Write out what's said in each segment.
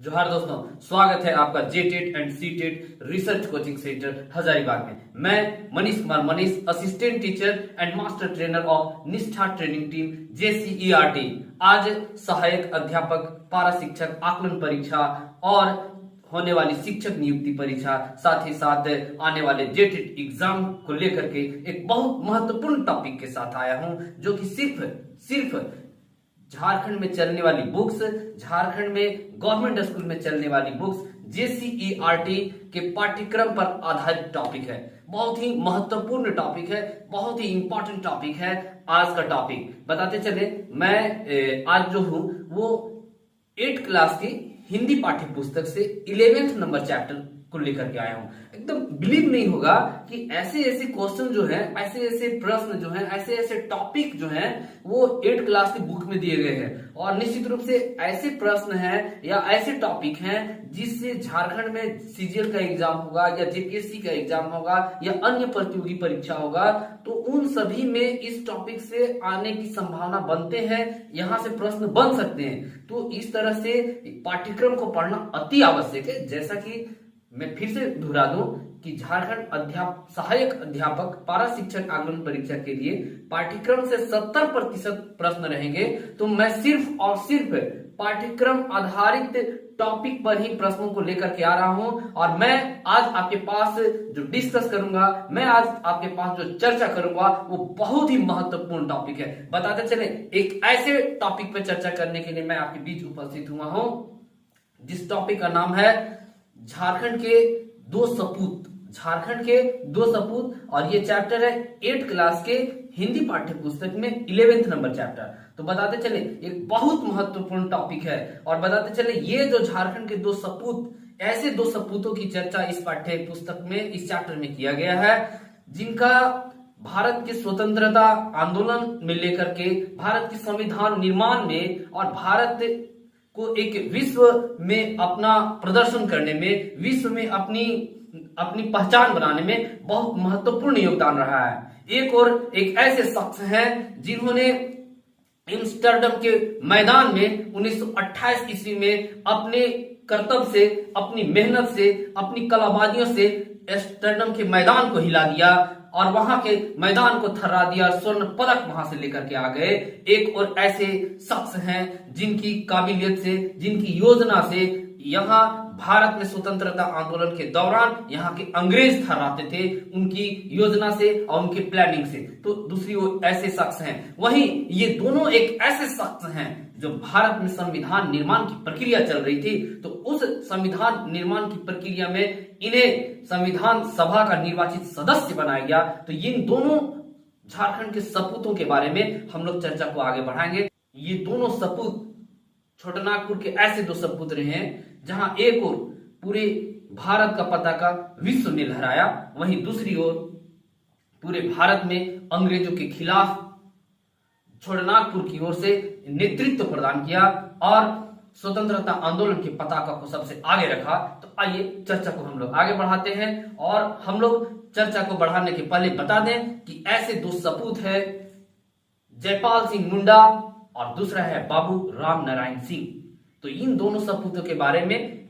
जोहार दोस्तों, स्वागत है आपका JTET and CTET research coaching centre Hazaribagh में। मैं Manish Kumar Manish, assistant teacher and master trainer of निष्ठा ट्रेनिंग टीम JCERT। आज सहायक अध्यापक, पारा शिक्षक आकलन परीक्षा और होने वाली शिक्षक नियुक्ति परीक्षा, साथ ही साथ आने वाले जेटेट एग्जाम को लेकर के एक बहुत महत्वपूर्ण टॉपिक के साथ आया हूं, जो कि सिर्फ झारखंड में चलने वाली बुक्स, झारखंड में गवर्नमेंट स्कूल में चलने वाली बुक्स, JCERT के पाठ्यक्रम पर आधारित टॉपिक है। बहुत ही महत्वपूर्ण टॉपिक है, बहुत ही इंपॉर्टेंट टॉपिक है। आज का टॉपिक बताते चले, मैं आज जो हूं वो 8th क्लास की हिंदी पाठ्य पुस्तक से 11th नंबर चैप्टर को लेकर के आया हूं। एकदम बिलीव नहीं होगा कि ऐसे ऐसे क्वेश्चन जो है, ऐसे ऐसे प्रश्न जो है, ऐसे ऐसे टॉपिक जो है वो 8th क्लास की बुक में दिए गए हैं। और निश्चित रूप से ऐसे प्रश्न हैं या ऐसे टॉपिक हैं जिससे झारखंड में CGL का एग्जाम होगा या JPSC का एग्जाम होगा या अन्य प्रतियोगी परीक्षा होगा, तो उन सभी में इस टॉपिक से आने की संभावना बनते हैं, यहां से प्रश्न बन सकते हैं। तो इस तरह से पाठ्यक्रम को पढ़ना अति आवश्यक है। जैसा कि मैं फिर से दोहरा दूं कि झारखंड सहायक अध्यापक पारा शिक्षक आकलन परीक्षा के लिए पाठ्यक्रम से 70% प्रश्न रहेंगे। तो मैं सिर्फ और सिर्फ पाठ्यक्रम आधारित टॉपिक पर ही प्रश्नों को लेकर के आ रहा हूं। और मैं आज आपके पास जो डिस्कस करूंगा, मैं आज आपके पास जो चर्चा करूंगा वो बहुत ही महत्वपूर्ण टॉपिक है। बताते चले, एक ऐसे टॉपिक पर चर्चा करने के लिए मैं आपके बीच उपस्थित हुआ हूं जिस टॉपिक का नाम है झारखंड के दो सपूत। झारखंड के दो सपूत, और ये चैप्टर है 8th क्लास के हिंदी पाठ्य पुस्तक में 11th नंबर चैप्टर। तो बताते चले एक बहुत महत्वपूर्ण टॉपिक है। और बताते चले ये जो झारखंड के दो सपूत, ऐसे दो सपूतों की चर्चा इस पाठ्य पुस्तक में, इस चैप्टर में किया गया है, जिनका भारत के स्वतंत्रता आंदोलन में लेकर के, भारत के संविधान निर्माण में और भारत को एक विश्व में अपना प्रदर्शन करने में, विश्व में अपनी पहचान बनाने में बहुत महत्वपूर्ण योगदान रहा है। एक और एक ऐसे शख्स हैं जिन्होंने एम्स्टर्डम के मैदान में 1928 ईस्वी में अपने कर्तव्य से, अपनी मेहनत से, अपनी कलाबाजियों से एम्स्टर्डम के मैदान को हिला दिया और वहां के मैदान को थर्रा दिया, स्वर्ण पदक वहां से लेकर के आ गए। एक और ऐसे शख्स हैं जिनकी काबिलियत से, जिनकी योजना से यहाँ भारत में स्वतंत्रता आंदोलन के दौरान यहाँ के अंग्रेज थर्राते थे, उनकी योजना से और उनके प्लानिंग से। तो दूसरी ओर ऐसे शख्स हैं। वहीं ये दोनों एक ऐसे शख्स हैं जो भारत में संविधान निर्माण की प्रक्रिया चल रही थी, तो उस संविधान निर्माण की प्रक्रिया में इन्हें संविधान सभा का निर्वाचित सदस्य बनाया गया। तो इन दोनों झारखंड के सपूतों के बारे में हम लोग चर्चा को आगे बढ़ाएंगे। ये दोनों सपूत छोटानागपुर के ऐसे दो सपूत रहे हैं जहां एक ओर पूरे भारत का पताका विश्व में लहराया, वहीं दूसरी ओर पूरे भारत में अंग्रेजों के खिलाफ छोटानागपुर की ओर से नेतृत्व प्रदान किया और स्वतंत्रता आंदोलन के पताका को सबसे आगे रखा। तो आइए चर्चा को हम लोग आगे बढ़ाते हैं। और हम लोग चर्चा को बढ़ाने के पहले बता दें कि ऐसे दो सपूत है, जयपाल सिंह मुंडा और दूसरा है बाबू राम नारायण सिंह। तो इन दोनों सपूतों के बारे में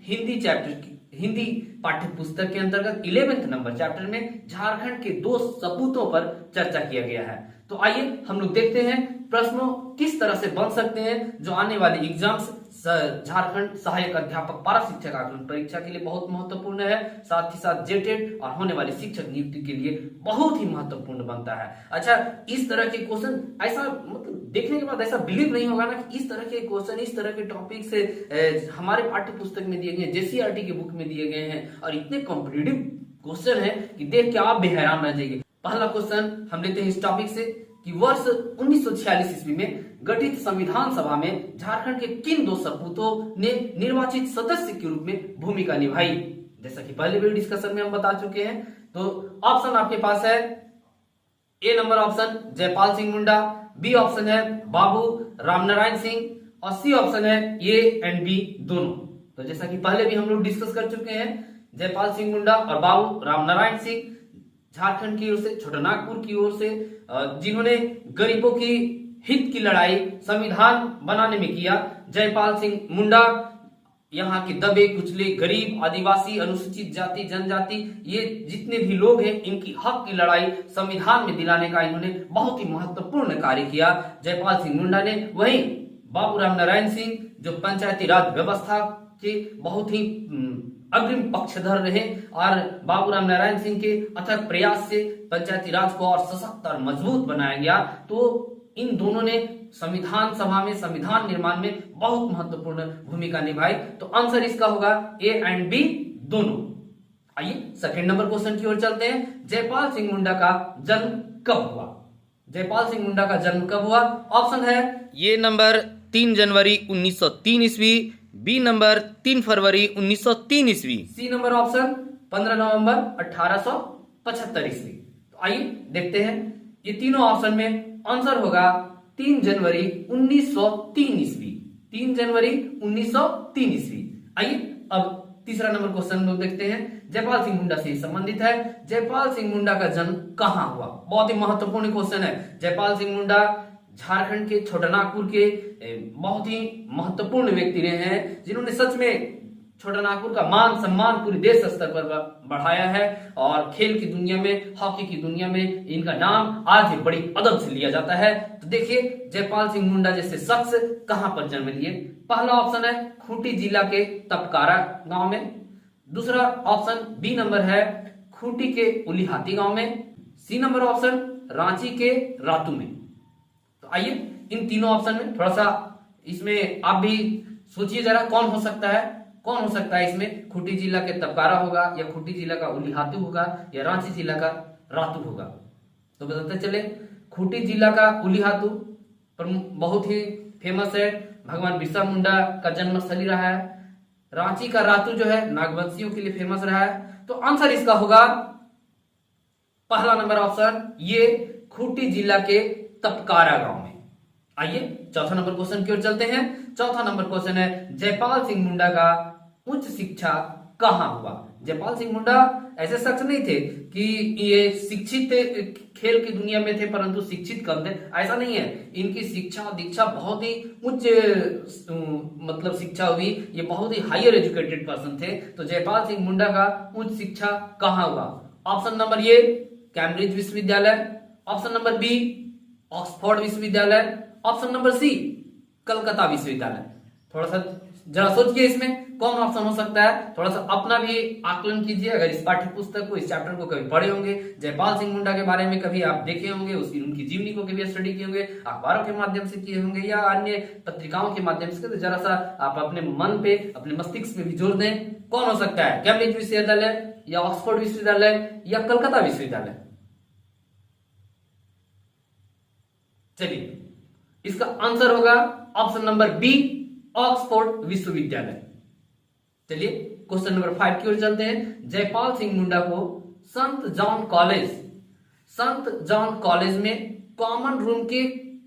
हिंदी पाठ्य पुस्तक के अंतर्गत 11th नंबर चैप्टर में झारखंड के दो सपूतों पर चर्चा किया गया है। तो आइए हम लोग देखते हैं प्रश्नों किस तरह से बन सकते हैं जो आने वाली एग्जाम्स झारखंड सहायक अध्यापक पारा शिक्षक आकलन परीक्षा के लिए बहुत महत्वपूर्ण है, साथ ही साथ जेटेट और होने वाली शिक्षक नियुक्ति के लिए बहुत ही महत्वपूर्ण बनता है। अच्छा, इस तरह के क्वेश्चन, ऐसा मतलब देखने के बाद ऐसा बिलीव नहीं होगा ना कि इस तरह के क्वेश्चन, इस तरह के टॉपिक से हमारे पाठ्य पुस्तक में दिए गए, JCERT की बुक में दिए गए हैं और इतने कॉम्पिटिटिव क्वेश्चन है कि देख के आप भी हैरान रह जाइए। पहला क्वेश्चन हम लेते हैं इस टॉपिक से कि वर्ष 1946 ईस्वी में गठित संविधान सभा में झारखंड के किन दो सपूतों ने निर्वाचित सदस्य के रूप में भूमिका निभाई। जैसा कि पहले भी डिस्कशन में हम बता चुके हैं। तो ऑप्शन आपके पास है, ए नंबर ऑप्शन जयपाल सिंह मुंडा, बी ऑप्शन है बाबू रामनारायण सिंह और सी ऑप्शन है ए एंड बी दोनों। तो जैसा कि पहले भी हम लोग डिस्कस कर चुके हैं, जयपाल सिंह मुंडा और बाबू रामनारायण सिंह झारखंड की ओर से, छोटानागपुर की ओर से, जिन्होंने गरीबों की हित की लड़ाई संविधान बनाने में किया। जयपाल सिंह मुंडा यहाँ के दबे कुचले गरीब आदिवासी अनुसूचित जाति जनजाति ये जितने भी लोग हैं इनकी हक की लड़ाई संविधान में दिलाने का इन्होंने बहुत ही महत्वपूर्ण कार्य किया जयपाल सिंह मुंडा ने। वहीं बाबूराम नारायण सिंह जो पंचायती राज व्यवस्था के बहुत ही अग्रिम पक्षधर रहे और बाबूराम नारायण सिंह के अथक प्रयास से पंचायती राज को और सशक्त और मजबूत बनाया गया। तो इन दोनों ने संविधान सभा में संविधान निर्माण में बहुत महत्वपूर्ण भूमिका निभाई। तो आंसर इसका होगा ए एंड बी दोनों। आइए सेकंड नंबर क्वेश्चन की ओर चलते हैं। जयपाल सिंह मुंडा का जन्म कब हुआ? जयपाल सिंह मुंडा का जन्म कब हुआ? ऑप्शन है ये नंबर 3 जनवरी 1903 ईस्वी, बी नंबर 3 फरवरी 1903 ईस्वी, सी नंबर ऑप्शन 15 नवंबर 1875 ईस्वी। तो आइए देखते हैं ये तीनों ऑप्शन में आंसर होगा 3 जनवरी 1903 ईस्वी, 3 जनवरी 1903 ईस्वी। आइए अब तीसरा नंबर क्वेश्चन लोग देखते हैं, जयपाल सिंह मुंडा से संबंधित है। जयपाल सिंह मुंडा का जन्म कहां हुआ? बहुत ही महत्वपूर्ण क्वेश्चन है। जयपाल सिंह मुंडा झारखंड के छोटानागपुर के बहुत ही महत्वपूर्ण व्यक्ति रहे हैं जिन्होंने सच में छोटानागपुर का मान सम्मान पूरे देश स्तर पर बढ़ाया है और खेल की दुनिया में हॉकी की दुनिया में इनका नाम आज भी बड़ी अदब से लिया जाता है। तो देखिए जयपाल सिंह मुंडा जैसे शख्स कहां पर जन्म लिए। पहला ऑप्शन है खूंटी जिला के तपकारा गांव में, दूसरा ऑप्शन बी नंबर है खूंटी के उलिहाती गांव में, सी नंबर ऑप्शन रांची के रातू में। तो आइए इन तीनों ऑप्शन में थोड़ा सा इसमें आप भी सोचिए जरा कौन हो सकता है, कौन हो सकता है इसमें? खूंटी जिला के तपकारा होगा या खूंटी जिला का उलिहातू होगा या रांची जिला का रातू होगा? तो बताते चले खूंटी जिला का उलिहातू पर बहुत ही फेमस है, भगवान बिरसा मुंडा का जन्म स्थली रहा है। रांची का रातू जो है नागवंशियों के लिए फेमस रहा है। तो आंसर इसका होगा पहला नंबर ऑप्शन ये खूंटी जिला के तपकारा गांव में। आइए चौथा नंबर क्वेश्चन की ओर चलते हैं। चौथा नंबर क्वेश्चन है जयपाल सिंह मुंडा का उच्च शिक्षा कहां हुआ? जयपाल सिंह मुंडा ऐसे शख्स नहीं थे कि ये शिक्षित खेल की दुनिया में थे परंतु शिक्षित कम थे, ऐसा नहीं है। इनकी शिक्षा दीक्षा बहुत ही उच्च मतलब शिक्षा हुई, ये बहुत ही हायर एजुकेटेड पर्सन थे। तो जयपाल सिंह मुंडा का उच्च शिक्षा कहां हुआ? ऑप्शन नंबर ए कैम्ब्रिज विश्वविद्यालय, ऑप्शन नंबर बी ऑक्सफोर्ड विश्वविद्यालय, ऑप्शन नंबर सी कलकत्ता विश्वविद्यालय। थोड़ा सा जरा सोचिए इसमें कौन ऑप्शन हो सकता है, थोड़ा सा अपना भी आकलन कीजिए। अगर इस पाठ्य पुस्तक को इस चैप्टर को कभी पढ़े होंगे, जयपाल सिंह मुंडा के बारे में कभी आप देखे होंगे, उसकी उनकी जीवनी को कभी स्टडी किए होंगे, अखबारों के माध्यम से किए होंगे या अन्य पत्रिकाओं के माध्यम से, तो जरा सा आप अपने मन पे अपने मस्तिष्क पे भी जोर दें। कौन हो सकता है? कैम्ब्रिज विश्वविद्यालय या ऑक्सफोर्ड विश्वविद्यालय या कलकत्ता विश्वविद्यालय? चलिए इसका आंसर होगा ऑप्शन नंबर बी ऑक्सफोर्ड विश्वविद्यालय। चलिए क्वेश्चन नंबर 5 की ओर चलते हैं। जयपाल सिंह मुंडा को संत जॉन कॉलेज में कॉमन रूम के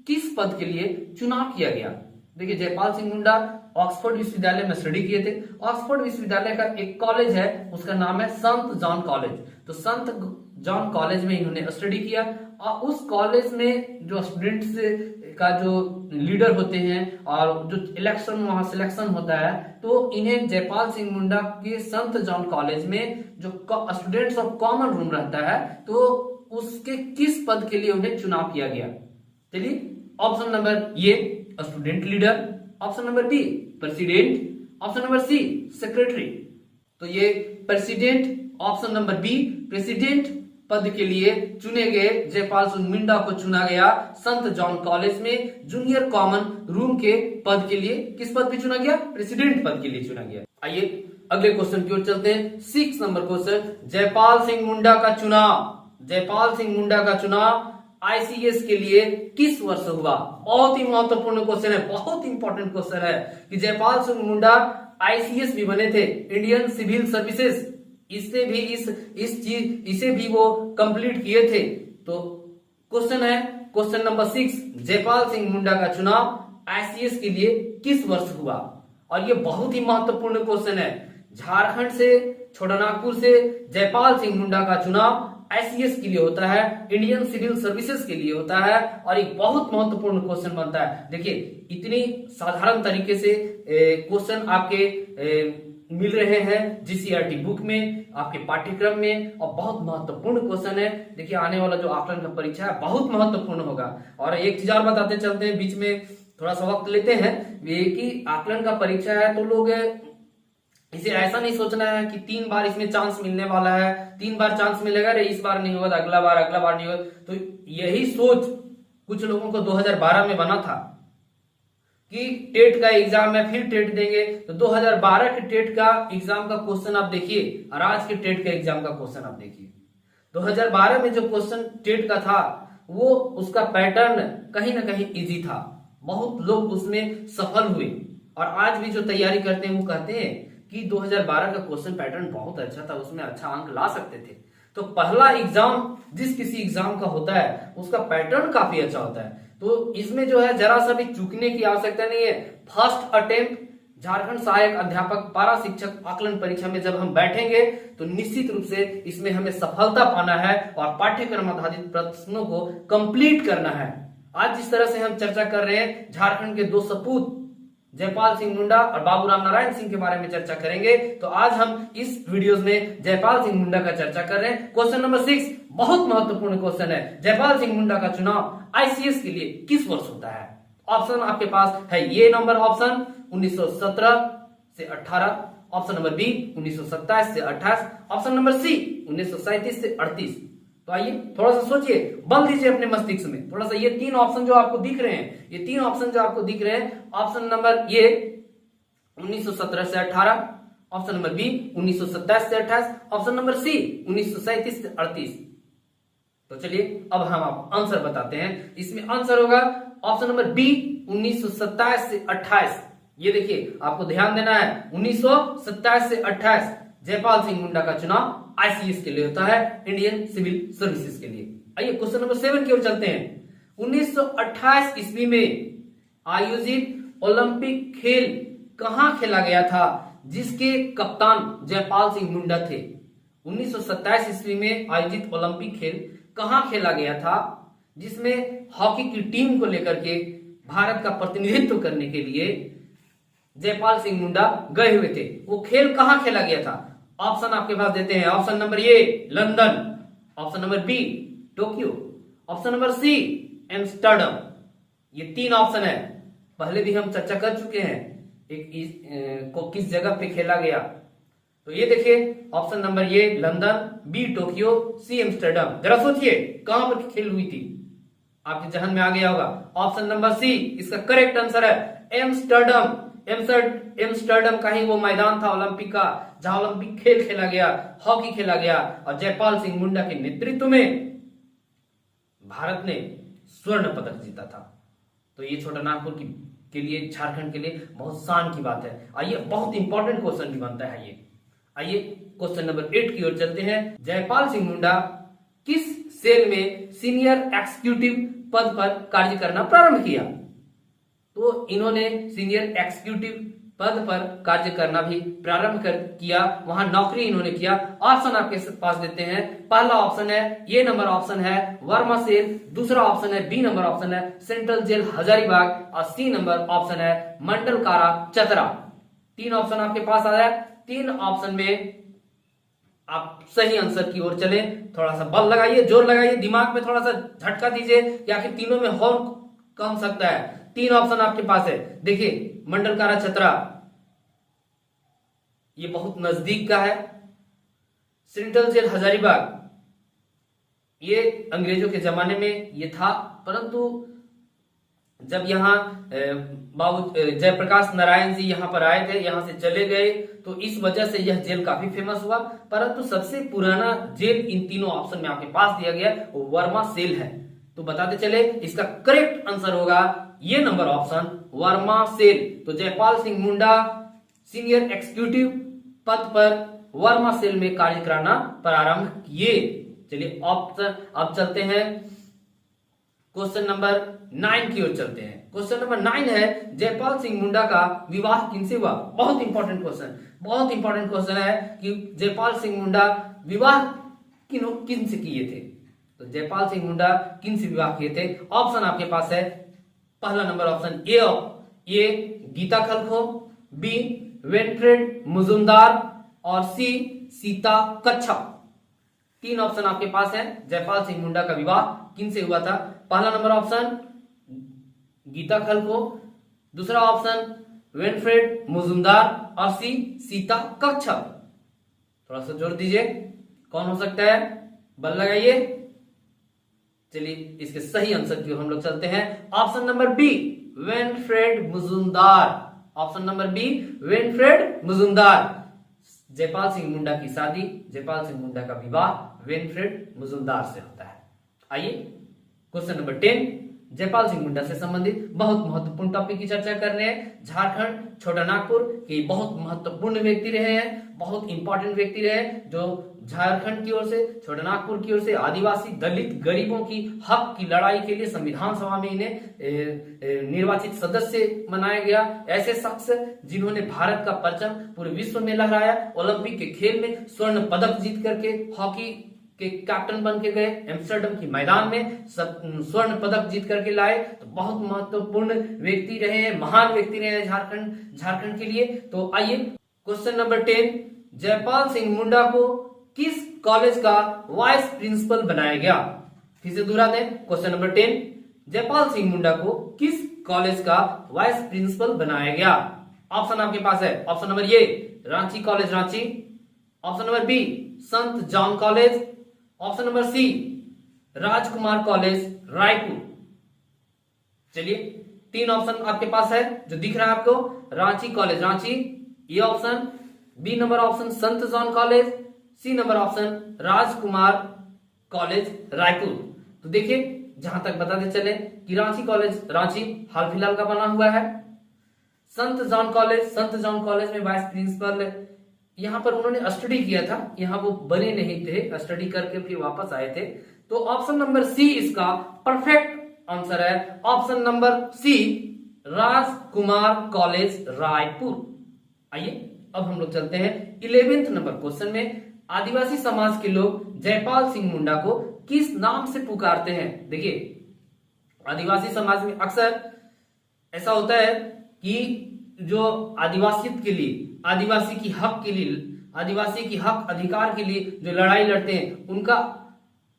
किस पद के लिए चुनाव किया गया? देखिए जयपाल सिंह मुंडा ऑक्सफोर्ड विश्वविद्यालय में स्टडी किए थे। ऑक्सफोर्ड विश्वविद्यालय का एक कॉलेज है उसका नाम है संत जॉन कॉलेज। तो संत जॉन कॉलेज में इन्होंने स्टडी किया और उस कॉलेज में जो स्टूडेंट्स का जो लीडर होते हैं और जो इलेक्शन वहां सिलेक्शन होता है तो इन्हें जयपाल सिंह मुंडा के संत जॉन कॉलेज में जो स्टूडेंट्स ऑफ कॉमन रूम रहता है तो उसके किस पद के लिए उन्हें चुनाव किया गया? चलिए option number A student leader, option number B president, option number C secretary. तो ये president option number B president पद के लिए चुने गए जयपाल सिंह मुंडा को चुना गया संत जॉन कॉलेज में जूनियर कॉमन रूम के पद के लिए। किस पद पे चुना गया? प्रेसिडेंट पद के लिए चुना गया। आइए अगले क्वेश्चन की ओर चलते हैं। 6 नंबर क्वेश्चन, जयपाल सिंह मुंडा का चुनाव आईसीएस के लिए किस वर्ष हुआ? बहुत ही महत्वपूर्ण क्वेश्चन है, बहुत इंपॉर्टेंट क्वेश्चन है कि जयपाल सिंह मुंडा आईसीएस भी बने थे, इंडियन सिविल सर्विसेज, इसे भी वो कंप्लीट किए थे। तो क्वेश्चन है क्वेश्चन नंबर 6, जयपाल सिंह मुंडा का चुनाव आईसीएस के लिए किस वर्ष हुआ? और ये बहुत ही महत्वपूर्ण क्वेश्चन है। झारखंड से छोटानागपुर से जयपाल सिंह मुंडा का चुनाव आईसीएस के लिए होता है, इंडियन सिविल सर्विसेज के लिए होता है, और एक बहुत महत्वपूर्ण क्वेश्चन बनता है। देखिए इतनी साधारण तरीके से क्वेश्चन आपके मिल रहे हैं जीसीईआरटी बुक में, आपके पाठ्यक्रम में, और बहुत महत्वपूर्ण क्वेश्चन है। देखिए आने वाला जो आकलन का परीक्षा है बहुत महत्वपूर्ण होगा। और एक चीज और बताते चलते हैं, बीच में थोड़ा सा वक्त लेते हैं, ये कि आकलन का परीक्षा है तो लोग इसे ऐसा नहीं सोचना है कि 3 बार इसमें चांस मिलने वाला है, 3 बार चांस मिलेगा रे, इस बार नहीं होगा अगला बार नहीं होगा। तो यही सोच कुछ लोगों को 2012 में बना था कि टेट का एग्जाम है, फिर टेट देंगे। तो 2012 के टेट का एग्जाम का क्वेश्चन आप देखिए और आज के टेट के एग्जाम का क्वेश्चन आप देखिए। 2012 में जो क्वेश्चन टेट का था वो उसका पैटर्न कहीं ना कहीं इजी था, बहुत लोग उसमें सफल हुए, और आज भी जो तैयारी करते हैं वो कहते हैं कि 2012 का क्वेश्चन पैटर्न बहुत अच्छा था, उसमें अच्छा अंक ला सकते थे। तो पहला एग्जाम जिस किसी एग्जाम का होता है उसका पैटर्न काफी अच्छा होता है, तो इसमें जो है जरा सा भी चूकने की आवश्यकता नहीं है। फर्स्ट अटेम्प्ट झारखंड सहायक अध्यापक पारा शिक्षक आकलन परीक्षा में जब हम बैठेंगे तो निश्चित रूप से इसमें हमें सफलता पाना है और पाठ्यक्रम आधारित प्रश्नों को कंप्लीट करना है। आज जिस तरह से हम चर्चा कर रहे हैं, झारखंड के 2 सपूत जयपाल सिंह मुंडा और बाबू राम नारायण सिंह के बारे में चर्चा करेंगे, तो आज हम इस वीडियोस में जयपाल सिंह मुंडा का चर्चा कर रहे हैं। क्वेश्चन नंबर 6 बहुत महत्वपूर्ण क्वेश्चन है, जयपाल सिंह मुंडा का चुनाव आईसीएस के लिए किस वर्ष होता है? ऑप्शन आपके पास है ये नंबर ऑप्शन 1917 से 18, ऑप्शन नंबर बी 1927 से 28, ऑप्शन नंबर सी 1937 से 38। तो आइए थोड़ा सा सोचिए, बल दीजिए अपने मस्तिष्क में थोड़ा सा। ये 3 ऑप्शन जो आपको दिख रहे हैं, ये 3 ऑप्शन जो आपको दिख रहे हैं, ऑप्शन नंबर ये 1917 से 18, ऑप्शन नंबर बी 1927 से 28, ऑप्शन नंबर सी 1937 से 38। तो चलिए अब हम आपको आंसर बताते हैं। इसमें आंसर होगा ऑप्शन नंबर बी 1927 से 28। ये देखिए आपको ध्यान देना है, 1927 से 28 जयपाल सिंह मुंडा का चुनाव आईसीएस के लिए होता है, इंडियन सिविल सर्विसेज के लिए। आइए क्वेश्चन नंबर 7 की ओर चलते हैं। 1928 ईस्वी में आयोजित ओलंपिक खेल कहां खेला गया था जिसके कप्तान जयपाल सिंह मुंडा थे? 1927 ईस्वी में आयोजित ओलंपिक खेल कहां खेला गया था जिसमें हॉकी की टीम को लेकर के भारत का प्रतिनिधित्व करने के लिए जयपाल सिंह मुंडा गए हुए थे? वो खेल कहां खेला गया था? ऑप्शन आपके पास देते हैं। Option number A London, option number B Tokyo, option number C Amsterdam. ये 3 ऑप्शन है, पहले भी हम चर्चा कर चुके हैं एक को किस जगह पे खेला गया। तो ये देखिए option number A London, B Tokyo, C Amsterdam. जरा सोचिए कहां पर खेल हुई थी, आपके जहन में आ गया होगा। ऑप्शन नंबर सी इसका करेक्ट आंसर है एम्स्टर्डम। एम्स्टर्डम का ही वो मैदान था ओलंपिक का जहां ओलंपिक खेल खेला गया, हॉकी खेला गया, और जयपाल सिंह मुंडा के नेतृत्व में भारत ने स्वर्ण पदक जीता था। तो ये छोटा नागपुर के लिए, झारखंड के लिए बहुत शान की बात है। आइए बहुत इंपॉर्टेंट क्वेश्चन भी बनता है ये। आइए क्वेश्चन नंबर 8 की ओर चलते हैं। जयपाल सिंह मुंडा किस सेल में सीनियर एग्जीक्यूटिव पद पर कार्य करना प्रारंभ किया? तो इन्होंने सीनियर एग्जीक्यूटिव पद पर कार्य करना भी प्रारंभ किया, वहां नौकरी इन्होंने किया। ऑप्शन आपके पास देते हैं। पहला ऑप्शन है ये नंबर ऑप्शन है वर्मा सेल, दूसरा ऑप्शन है बी नंबर ऑप्शन है सेंट्रल जेल हजारीबाग, और सी नंबर ऑप्शन है मंडल कारा चतरा। 3 ऑप्शन आपके पास आ रहा है। 3 ऑप्शन में आप सही आंसर की ओर चले। थोड़ा सा बल लगाइए, जोर लगाइए, दिमाग में थोड़ा सा झटका दीजिए कि आखिर तीनों में कौन कम सकता है। 3 ऑप्शन आपके पास है। देखिए मंडल कारा चतरा ये बहुत नजदीक का है, सेंट्रल जेल हजारीबाग ये अंग्रेजों के जमाने में ये था, परंतु जब यहाँ बाबू जयप्रकाश नारायण जी यहाँ पर आए थे, यहाँ से चले गए, तो इस वजह से यह जेल काफी फेमस हुआ। परंतु सबसे पुराना जेल इन तीनों ऑप्शन में आपके पास दिया गया वो वर्मा सेल है। तो बताते चले इसका करेक्ट आंसर होगा ये नंबर ऑप्शन वर्मा सेल। तो जयपाल सिंह मुंडा सीनियर एग्जीक्यूटिव पद पर वर्मा सेल में कार्य करना प्रारंभ किए। चलिए ऑप्शन अब चलते हैं क्वेश्चन नंबर 9 की ओर चलते हैं। क्वेश्चन नंबर 9 है जयपाल सिंह मुंडा का विवाह किनसे हुआ? बहुत इंपॉर्टेंट क्वेश्चन है कि जयपाल सिंह मुंडा विवाह किन से किए थे? तो जयपाल सिंह मुंडा किन से विवाह किए थे? ऑप्शन आपके पास है, पहला नंबर ऑप्शन ए गीता खलखो, बी वेनफ्रेड मुजुमदार और सी सीता कच्छप। 3 ऑप्शन आपके पास है। जयपाल सिंह मुंडा का विवाह किन से हुआ था? पहला नंबर ऑप्शन गीता खलखो, दूसरा ऑप्शन वेनफ्रेड मुजुमदार और सी सीता कच्छप। थोड़ा सा जोर दीजिए, कौन हो सकता है? बल लगाइए। चलिए इसके सही आंसर की ओर हम लोग चलते हैं। Option number B Winifred Mujumdar. Option number B Winifred Mujumdar. Jaipal Singh Munda की शादी, जयपाल सिंह मुंडा का विवाह वेनफ्रेड मुजुमदार से होता है। आइए क्वेश्चन नंबर 10, जयपाल सिंह मुंडा से संबंधित बहुत महत्वपूर्ण टॉपिक की चर्चा कर रहे हैं। झारखंड छोटा नागपुर के बहुत महत्वपूर्ण व्यक्ति रहे हैं, बहुत इंपॉर्टेंट व्यक्ति रहे, जो झारखंड की ओर से, छोटा नागपुर की ओर से आदिवासी दलित गरीबों की हक की लड़ाई के लिए संविधान सभा में इन्हें निर्वाचित सदस्य बनाया गया। ऐसे शख्स जिन्होंने भारत का परचम पूरे विश्व में लहराया, ओलंपिक के खेल में स्वर्ण पदक जीत करके हॉकी के कैप्टन बन के गए, एम्स्टर्डम की मैदान में सब स्वर्ण पदक जीत करके लाए। तो बहुत महत्वपूर्ण व्यक्ति रहे हैं, महान व्यक्ति रहे हैं झारखंड के लिए। तो आइए क्वेश्चन नंबर 10, जयपाल सिंह मुंडा को किस कॉलेज का वाइस प्रिंसिपल बनाया गया? फिर से दोहरा दें, क्वेश्चन नंबर 10, जयपाल सिंह मुंडा को किस कॉलेज का वाइस प्रिंसिपल बनाया गया? ऑप्शन आपके पास है। Option number A Ranchi college Ranchi, option number B Sant John college, option number C Rajkumar college Raipur. चलिए 3 ऑप्शन आपके पास है जो दिख रहा है आपको, रांची कॉलेज रांची, ये option, B number option Sant John college, C number option Rajkumar college Raipur. तो देखिए जहां तक बताते चले कि रांची कॉलेज रांची हाल फिलहाल का बना हुआ है। संत जॉन कॉलेज में वाइस प्रिंसिपल यहां पर उन्होंने स्टडी किया था, यहां वो बने नहीं थे, स्टडी करके फिर वापस आए थे। तो ऑप्शन नंबर सी इसका परफेक्ट आंसर है। Option number C Rajkumar college Raipur. आइए अब हम लोग चलते हैं 11वें नंबर क्वेश्चन में। आदिवासी समाज के लोग जयपाल सिंह मुंडा को किस नाम से पुकारते हैं? देखिए आदिवासी समाज में अक्सर ऐसा होता है कि जो आदिवासियत के लिए, आदिवासी की हक के लिए, आदिवासी की हक अधिकार के लिए जो लड़ाई लड़ते हैं, उनका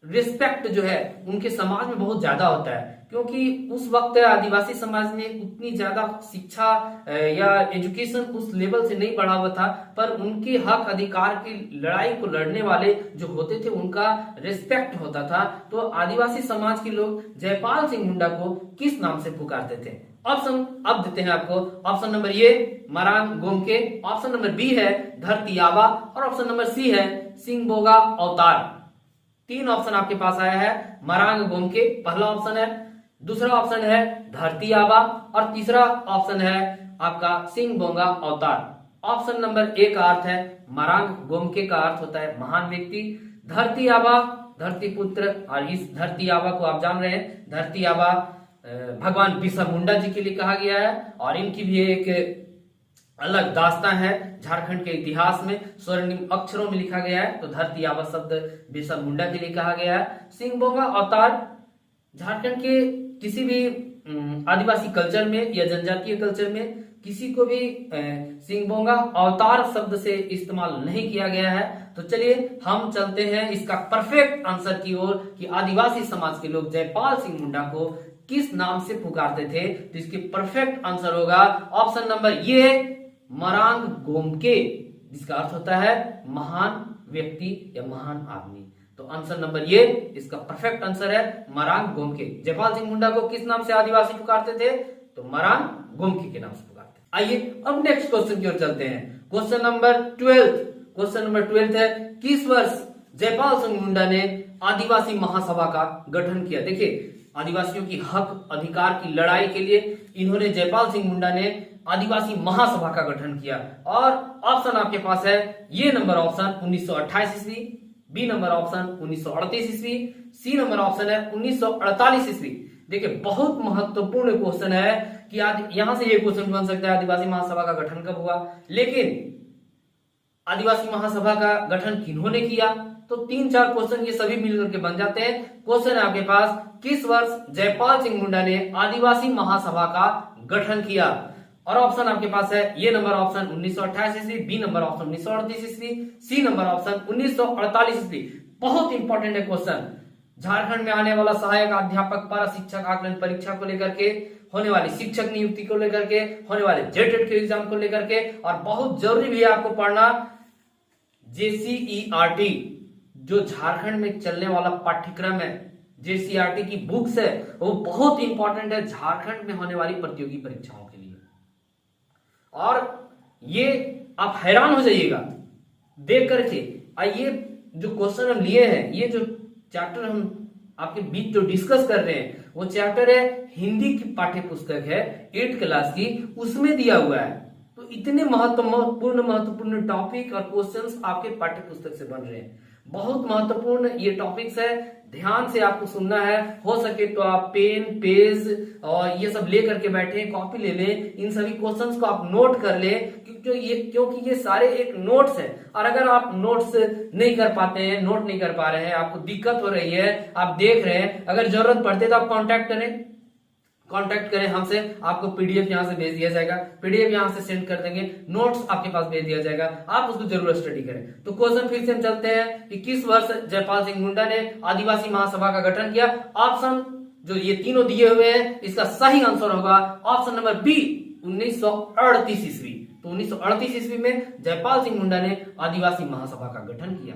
रिस्पेक्ट जो है उनके समाज में बहुत ज्यादा होता है, क्योंकि उस वक्त आदिवासी समाज में उतनी ज्यादा शिक्षा या एजुकेशन उस लेवल से नहीं बढ़ा हुआ था, पर उनके हक अधिकार की लड़ाई को लड़ने वाले जो होते थे उनका रिस्पेक्ट होता था। तो आदिवासी समाज के लोग जयपाल सिंह मुंडा को किस नाम से पुकारते थे? ऑप्शन अब देते हैं आपको। Option number A Marang Gomke, option number B है धरती आबा और ऑप्शन नंबर सी है सिंगबोगा अवतार। 3 ऑप्शन आपके पास आया है। मरांग गोमके पहला ऑप्शन है, दूसरा ऑप्शन है धरती आबा और तीसरा ऑप्शन है आपका सिंगबोगा अवतार। ऑप्शन नंबर ए का अर्थ है मरांग गोमके का अर्थ होता है महान व्यक्ति, धरती आबा धरती पुत्र, और इस धरती आबा को आप जान रहे हैं, धरती आबा भगवान बिरसा मुंडा जी के लिए कहा गया है और इनकी भी एक अलग दास्तान है झारखंड के इतिहास में, स्वर्णिम अक्षरों में लिखा गया है। तो धरती आबा शब्द बिरसा मुंडा के लिए कहा गया है। सिंगबोगा अवतार झारखंड के किसी भी आदिवासी कल्चर में या जनजातीय कल्चर में किसी को भी सिंगबोगा अवतार शब्द से इस्तेमाल नहीं किया गया है। तो चलिए हम चलते हैं इसका परफेक्ट आंसर की ओर कि आदिवासी समाज के लोग जयपाल सिंह मुंडा को किस नाम से पुकारते थे। तो इसके परफेक्ट आंसर होगा ऑप्शन नंबर ये मरांग गोमके, जिसका अर्थ होता है महान व्यक्ति या महान आदमी। तो आंसर नंबर ये इसका परफेक्ट आंसर है मरांग गोमके। जयपाल सिंह मुंडा को किस नाम से आदिवासी पुकारते थे? तो मरांग गोमके के नाम से पुकारते। आइए अब नेक्स्ट क्वेश्चन की ओर चलते हैं। Question number 12। क्वेश्चन नंबर 12 है किस वर्ष जयपाल सिंह मुंडा ने आदिवासी महासभा का गठन किया? देखिए आदिवासियों की हक अधिकार की लड़ाई के लिए इन्होंने, जयपाल सिंह मुंडा ने आदिवासी महासभा का गठन किया। और ऑप्शन आपके पास है ये नंबर ऑप्शन 1928 ईस्वी, बी नंबर ऑप्शन 1938 ईस्वी, सी नंबर ऑप्शन है 1948 ईस्वी। देखिए बहुत महत्वपूर्ण क्वेश्चन है कि यहां से ये क्वेश्चन बन सकता है आदिवासी महासभा का गठन कब हुआ, लेकिन आदिवासी महासभा का गठन किन्होंने किया? तो 3-4 क्वेश्चन ये सभी मिलकर के बन जाते हैं। क्वेश्चन है आपके पास, किस वर्ष जयपाल सिंह मुंडा ने आदिवासी महासभा का गठन किया? और ऑप्शन आपके पास है, ये नंबर ऑप्शन 1928 ईस्वी, बी नंबर ऑप्शन 1938 ईस्वी, सी नंबर ऑप्शन 1948 ईस्वी। बहुत इंपॉर्टेंट है क्वेश्चन। झारखंड में आने वाला सहायक अध्यापक पारा शिक्षक आकलन परीक्षा को लेकर के, होने वाली शिक्षक नियुक्ति को लेकर के, होने वाले जेटेट के एग्जाम को लेकर के, और बहुत जरूरी भी है आपको पढ़ना JCERT, जो झारखंड में चलने वाला पाठ्यक्रम है, JCERT की बुक्स है, वो बहुत इंपॉर्टेंट है झारखंड में होने वाली प्रतियोगी परीक्षाओं के लिए। और ये आप हैरान हो जाइएगा देख करके। ये जो क्वेश्चन हम लिए हैं, ये जो चैप्टर हम आपके बीच जो डिस्कस कर रहे हैं, वो चैप्टर है हिंदी की पाठ्य पुस्तक है 8th क्लास की, उसमें दिया हुआ है। तो इतने महत्वपूर्ण टॉपिक और क्वेश्चंस आपके पाठ्य पुस्तक से बन रहे हैं। बहुत महत्वपूर्ण ये टॉपिक्स है, ध्यान से आपको सुनना है। हो सके तो आप पेन, पेज और ये सब ले करके बैठे, कॉपी ले लें, इन सभी क्वेश्चंस को आप नोट कर लें, क्योंकि ये सारे एक नोट्स हैं। और अगर आप नोट्स नहीं कर पाते हैं, नोट नहीं कर पा रहे हैं, आपको दिक्कत हो रही है, आप देख रहे हैं, अगर जरूरत पड़ती है तो आप कांटेक्ट करें हमसे। आपको पीडीएफ यहां से भेज दिया जाएगा, पीडीएफ यहां से सेंड कर देंगे, नोट्स आपके पास भेज दिया जाएगा, आप उसको जरूर स्टडी करें। तो क्वेश्चन फिर से हम चलते हैं कि किस वर्ष जयपाल सिंह मुंडा ने आदिवासी महासभा का गठन किया? ऑप्शन जो ये तीनों दिए हुए हैं, इसका सही आंसर होगा ऑप्शन नंबर बी, 1938 ईस्वी। तो 1938 ईस्वी में जयपाल सिंह मुंडा ने आदिवासी महासभा का गठन किया।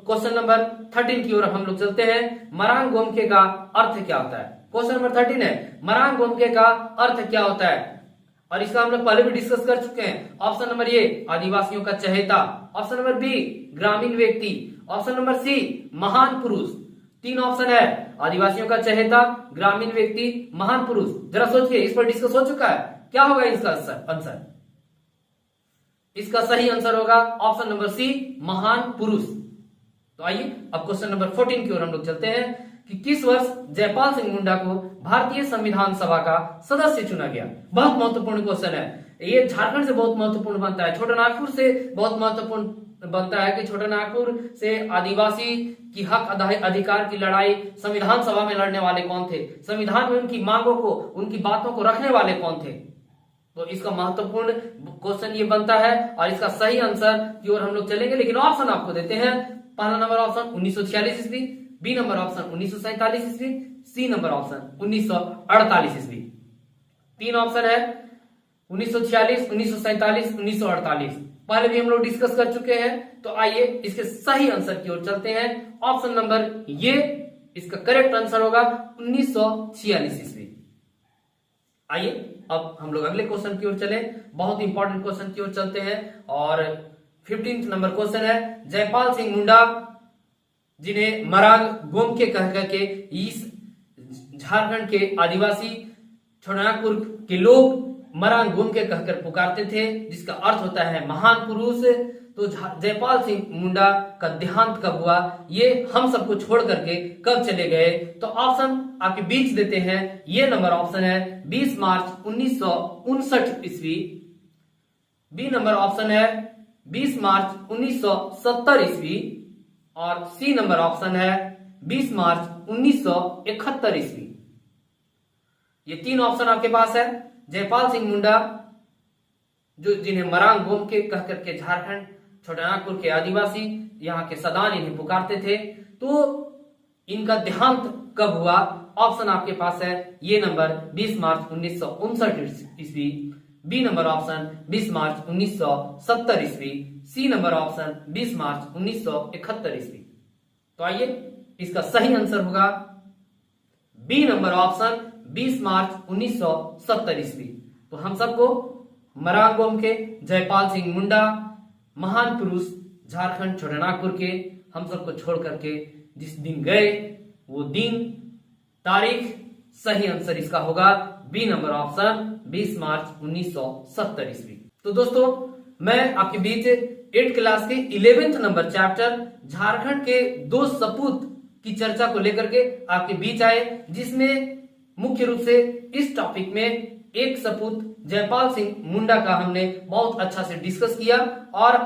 क्वेश्चन नंबर 13 की ओर हम लोग चलते हैं। मरांग गोमके का अर्थ क्या होता है? क्वेश्चन नंबर 13 है, मरांग गोमके का अर्थ क्या होता है? और इसका हम लोग पहले भी डिस्कस कर चुके हैं। ऑप्शन नंबर ए, आदिवासियों का चहेता। ऑप्शन नंबर बी, ग्रामीण व्यक्ति। ऑप्शन नंबर सी, महान पुरुष। 3 ऑप्शन है, आदिवासियों का चहेता, ग्रामीण व्यक्ति, महान पुरुष। जरा सोचिए, इस पर डिस्कस हो चुका है, क्या होगा इसका आंसर? इसका सही आंसर होगा ऑप्शन नंबर सी, महान पुरुष। तो आइए अब क्वेश्चन नंबर 14 की ओर हम लोग चलते हैं कि किस वर्ष जयपाल सिंह मुंडा को भारतीय संविधान सभा का सदस्य चुना गया? बहुत महत्वपूर्ण क्वेश्चन है ये, झारखंड से बहुत महत्वपूर्ण बनता है, छोटा नागपुर से बहुत महत्वपूर्ण बनता है कि छोटा नागपुर से आदिवासी की हक अधिकार की लड़ाई संविधान सभा में लड़ने वाले कौन थे, संविधान में उनकी मांगों को, उनकी बातों को रखने वाले कौन थे। तो इसका महत्वपूर्ण क्वेश्चन ये बनता है और इसका सही आंसर की ओर हम लोग चलेंगे, लेकिन ऑप्शन आपको देते हैं। पहला नंबर ऑप्शन 1946 ईस्वी, बी नंबर ऑप्शन 1947 ईस्वी, सी नंबर ऑप्शन 1948 ईस्वी। 3 ऑप्शन है, 1946, 1947, 1948। पहले भी हम लोग डिस्कस कर चुके हैं। तो आइए इसके सही आंसर की ओर चलते हैं। ऑप्शन नंबर ये इसका करेक्ट आंसर होगा 1946 ईस्वी। आइए अब हम लोग अगले क्वेश्चन की ओर चले, बहुत इंपॉर्टेंट क्वेश्चन की ओर चलते हैं। और 15th नंबर क्वेश्चन है, जयपाल सिंह मुंडा जिन्हें मरांग गोमके कह करके इस झारखंड के आदिवासी छोटानागपुर के लोग मरांग गोमके कहकर पुकारते थे, जिसका अर्थ होता है महान पुरुष। तो जयपाल सिंह मुंडा का देहांत कब हुआ, ये हम सबको छोड़ करके कब चले गए? तो ऑप्शन आपके बीच देते हैं। ये नंबर ऑप्शन है 20 मार्च 1959 ईस्वी, बी नंबर ऑप्शन है 20 मार्च 1970 ईस्वी, और सी नंबर ऑप्शन है 20 मार्च 1971 ईस्वी। ये 3 ऑप्शन आपके पास है। जयपाल सिंह मुंडा जो जिन्हें मरांग गोमके कह करके झारखंड छोटानागपुर के आदिवासी यहाँ के सदान इन्हें पुकारते थे, तो इनका देहांत कब हुआ? ऑप्शन आपके पास है ये नंबर 20 मार्च 1959 ईस्वी, बी नंबर ऑप्शन 20 मार्च 1970 ईस्वी, सी नंबर ऑप्शन 20 मार्च 1971 ईस्वी। तो आइए इसका सही आंसर होगा बी नंबर ऑप्शन 20 मार्च 1970 ईस्वी। तो हम सबको मरांग गोमके, जयपाल सिंह मुंडा, महान पुरुष झारखंड छोटानागपुर के, हम सबको छोड़ करके जिस दिन गए वो दिन, तारीख, सही आंसर इसका होगा बी नंबर ऑप्शन 20 मार्च 1970 ईस्वी। तो दोस्तों मैं आपके बीच 8th क्लास के 11th नंबर चैप्टर झारखंड के 2 सपूत की चर्चा को लेकर के आपके बीच आए, जिसमें मुख्य रूप से इस टॉपिक में एक सपूत जयपाल सिंह मुंडा का हमने बहुत अच्छा से डिस्कस किया। और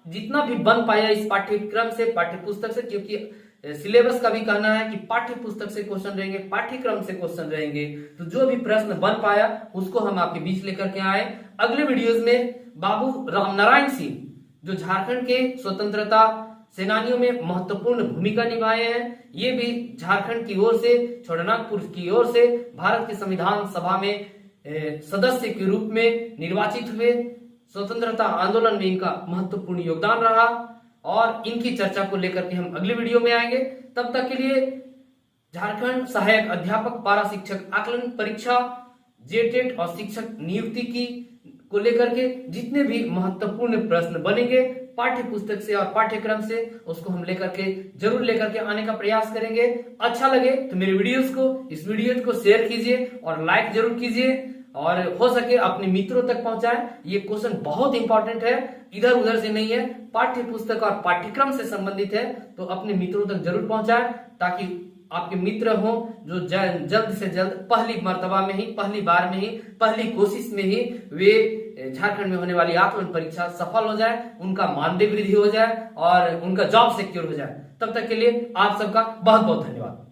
जितना भी बन पाया इस पाठ्यक्रम से, पाठ्य पुस्तक से, क्योंकि सिलेबस का भी कहना है कि पाठ्य पुस्तक से क्वेश्चन रहेंगे, पाठ्यक्रम से क्वेश्चन रहेंगे, तो जो भी प्रश्न बन पाया उसको हम आपके बीच लेकर के आए। अगले वीडियोस में बाबू रामनारायण सिंह, जो झारखंड के स्वतंत्रता सेनानियों में महत्वपूर्ण भूमिका निभाए हैं, ये भी झारखंड की ओर से, छोटानागपुर की ओर से भारत के संविधान सभा में सदस्य के रूप में निर्वाचित हुए। स्वतंत्रता आंदोलन में इनका महत्वपूर्ण योगदान रहा और इनकी चर्चा को लेकर के हम अगले वीडियो में आएंगे। तब तक के लिए झारखंड सहायक अध्यापक पारा शिक्षक आकलन परीक्षा, जेटेट और शिक्षक नियुक्ति की को लेकर के जितने भी महत्वपूर्ण प्रश्न बनेंगे पाठ्य पुस्तक से और पाठ्यक्रम से, उसको हम जरूर लेकर के आने का प्रयास करेंगे। अच्छा लगे तो मेरे इस वीडियो को शेयर कीजिए और लाइक जरूर कीजिए और हो सके अपने मित्रों तक पहुंचाएं। ये क्वेश्चन बहुत इंपॉर्टेंट है, इधर उधर से नहीं है, पाठ्य पुस्तक और पाठ्यक्रम से संबंधित है, तो अपने मित्रों तक जरूर पहुंचाएं ताकि आपके मित्र हो जो जल्द से जल्द पहली मर्तबा में ही, पहली बार में ही, पहली कोशिश में ही वे झारखंड में होने वाली आकलन परीक्षा सफल हो जाए, उनका मानदेय वृद्धि हो जाए और उनका जॉब सिक्योर हो जाए। तब तक के लिए आप सबका बहुत बहुत धन्यवाद।